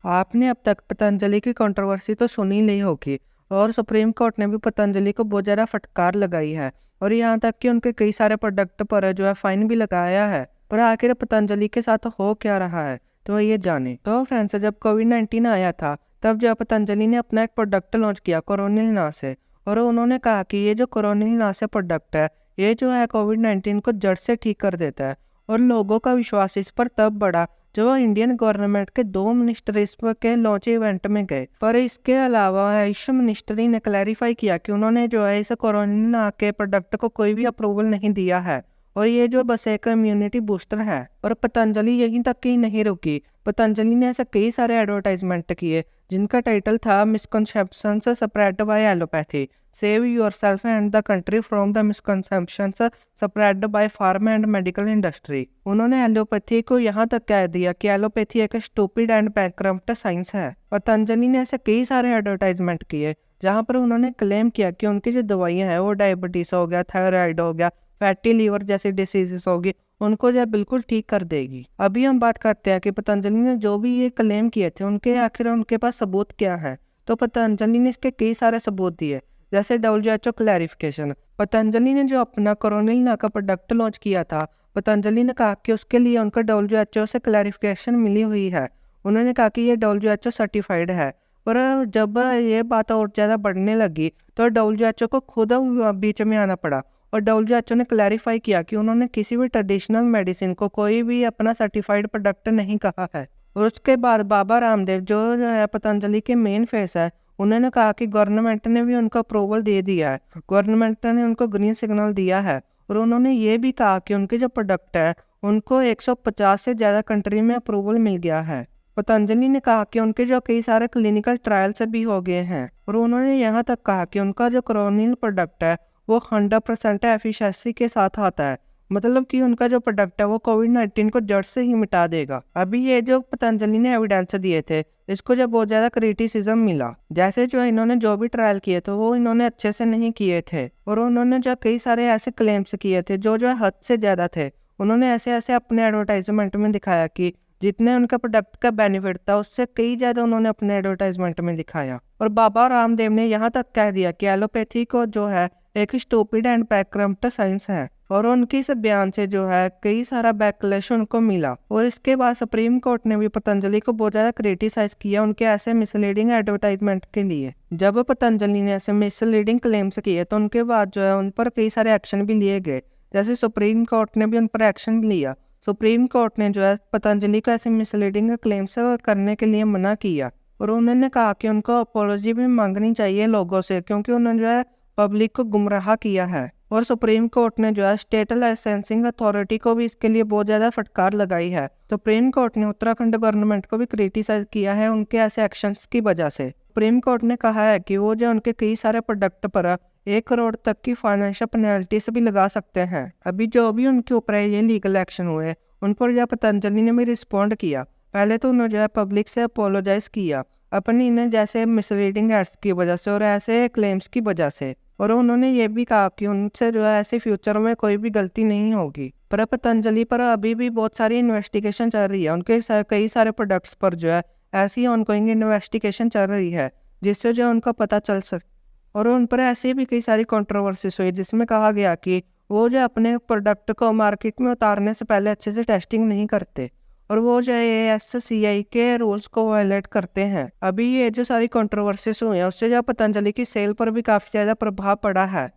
आपने अब तक पतंजलि की कंट्रोवर्सी तो सुन ही ली होगी और सुप्रीम कोर्ट ने भी पतंजलि को बहुत ज़्यादा फटकार लगाई है और यहाँ तक कि उनके कई सारे प्रोडक्ट पर जो है फाइन भी लगाया है। पर आखिर पतंजलि के साथ हो क्या रहा है तो ये जाने। तो फ्रेंड्स, जब कोविड-19 आया था तब जो है पतंजलि ने अपना एक प्रोडक्ट लॉन्च किया कोरोनिल नाम से। और उन्होंने कहा कि ये जो कोरोनिल नाम से प्रोडक्ट है ये जो है कोविड-19 को जड़ से ठीक कर देता है। और लोगों का विश्वास इस पर तब बढ़ा जो इंडियन गवर्नमेंट के 2 मिनिस्टर इस के लॉन्च इवेंट में गए। पर इसके अलावा आयुष मिनिस्ट्री ने क्लैरिफाई किया कि उन्होंने जो है इस कोरोना के प्रोडक्ट को कोई भी अप्रूवल नहीं दिया है और ये जो बस एक इम्यूनिटी बूस्टर है। और पतंजलि यहीं तक ही नहीं रुकी, पतंजलि ने ऐसे कई सारे एडवर्टाइजमेंट किए जिनका टाइटल था misconceptions spread by allopathy, save yourself and the country from the misconceptions spread by pharma and medical industry. उन्होंने एलोपैथी को यहाँ तक कह दिया कि एलोपैथी एक स्टूपिड एंड बैंकरप्ट साइंस है। पतंजलि ने ऐसे कई सारे एडवर्टाइजमेंट किए जहाँ पर उन्होंने क्लेम किया कि उनकी जो दवाइयाँ हैं वो डायबिटीज हो गया, थायराइड हो गया, फैटी लीवर जैसी डिसीजेस होगी उनको जो है बिल्कुल ठीक कर देगी। अभी हम बात करते हैं कि पतंजलि ने जो भी ये क्लेम किए थे उनके आखिर उनके पास सबूत क्या है। तो पतंजलि ने इसके कई सारे सबूत दिए, जैसे WHO क्लैरिफिकेशन। पतंजलि ने जो अपना कोरोनिल ना का प्रोडक्ट लॉन्च किया था, पतंजलि ने कहा कि उसके लिए उनका WHO से क्लैरिफिकेशन मिली हुई है। उन्होंने कहा कि ये WHO सर्टिफाइड है। पर जब ये बात और ज़्यादा बढ़ने लगी तो WHO को खुद बीच में आना पड़ा और WHO ने क्लैरिफाई किया कि उन्होंने किसी भी ट्रेडिशनल मेडिसिन को कोई भी अपना सर्टिफाइड प्रोडक्ट नहीं कहा है। और उसके बाद बाबा रामदेव जो है पतंजलि के मेन फेस है, उन्होंने कहा कि गवर्नमेंट ने भी उनको अप्रूवल दे दिया है, गवर्नमेंट ने उनको ग्रीन सिग्नल दिया है। और उन्होंने ये भी कहा कि उनके जो प्रोडक्ट है उनको 150 से ज़्यादा कंट्री में अप्रूवल मिल गया है। पतंजलि ने कहा कि उनके जो कई सारे क्लिनिकल ट्रायल्स भी हो गए हैं और उन्होंने यहाँ तक कहा कि उनका जो कोरोनिल प्रोडक्ट है वो 100% एफिशिएंसी के साथ आता है, मतलब कि उनका जो प्रोडक्ट है वो कोविड-19 को जड़ से ही मिटा देगा। अभी ये जो पतंजलि ने एविडेंस दिए थे इसको जब बहुत ज़्यादा क्रिटिसिज्म मिला, जैसे जो इन्होंने जो भी ट्रायल किए थे वो इन्होंने अच्छे से नहीं किए थे और उन्होंने जो कई सारे ऐसे क्लेम्स किए थे जो हद से ज़्यादा थे। उन्होंने ऐसे ऐसे अपने एडवर्टाइजमेंट में दिखाया कि जितने उनका प्रोडक्ट का बेनिफिट था उससे कई ज़्यादा उन्होंने अपने एडवर्टाइजमेंट में दिखाया। और बाबा रामदेव ने यहाँ तक कह दिया कि एलोपैथी को जो है एक स्टूपिड एंड बैकक्रम्प्ट साइंस है और उनकी इस बयान से जो है कई सारा बैकलैश उनको मिला। और इसके बाद सुप्रीम कोर्ट ने भी पतंजलि को बहुत ज़्यादा क्रिटिसाइज किया उनके ऐसे मिसलीडिंग एडवर्टाइजमेंट के लिए। जब पतंजलि ने ऐसे मिसलीडिंग क्लेम्स किए तो उनके बाद जो है उन पर कई सारे एक्शन भी लिए गए, जैसे सुप्रीम कोर्ट ने भी उन पर एक्शन लिया। सुप्रीम कोर्ट ने जो है पतंजलि को ऐसे मिसलीडिंग क्लेम्स करने के लिए मना किया और उन्होंने कहा कि उनको अपॉलॉजी भी मांगनी चाहिए लोगों से, क्योंकि उन्होंने जो है पब्लिक को गुमराह किया है। और सुप्रीम कोर्ट ने जो है स्टेट लाइसेंसिंग अथॉरिटी को भी इसके लिए बहुत ज़्यादा फटकार लगाई है। सुप्रीम कोर्ट ने उत्तराखंड गवर्नमेंट को भी क्रिटिसाइज किया है उनके ऐसे एक्शंस की वजह से। सुप्रीम कोर्ट ने कहा है कि वो जो उनके कई सारे प्रोडक्ट पर 1 करोड़ तक की फाइनेंशियल पेनल्टीज भी लगा सकते हैं। अभी जो भी उनके ऊपर ये लीगल एक्शन हुए उन पर जो पतंजलि ने भी रिस्पॉन्ड किया। पहले तो उन्होंने जो है पब्लिक से अपोलोजाइज किया अपनी इन्हें जैसे मिसलीडिंग एड्स की वजह से और ऐसे क्लेम्स की वजह से। और उन्होंने ये भी कहा कि उनसे जो है ऐसे फ्यूचर में कोई भी गलती नहीं होगी। पर पतंजलि पर अभी भी बहुत सारी इन्वेस्टिगेशन चल रही है, उनके कई सारे प्रोडक्ट्स पर जो है ऐसी ऑनगोइंग इन्वेस्टिगेशन चल रही है जिससे जो उनका पता चल सके। और उन पर ऐसे भी कई सारी कंट्रोवर्सीज हुई जिसमें कहा गया कि वो जो अपने प्रोडक्ट को मार्केट में उतारने से पहले अच्छे से टेस्टिंग नहीं करते और वो जो ASCI के रूल्स को वायलेट करते हैं। अभी ये जो सारी कंट्रोवर्सीज हुई हैं उससे जो पतंजलि की सेल पर भी काफ़ी ज़्यादा प्रभाव पड़ा है।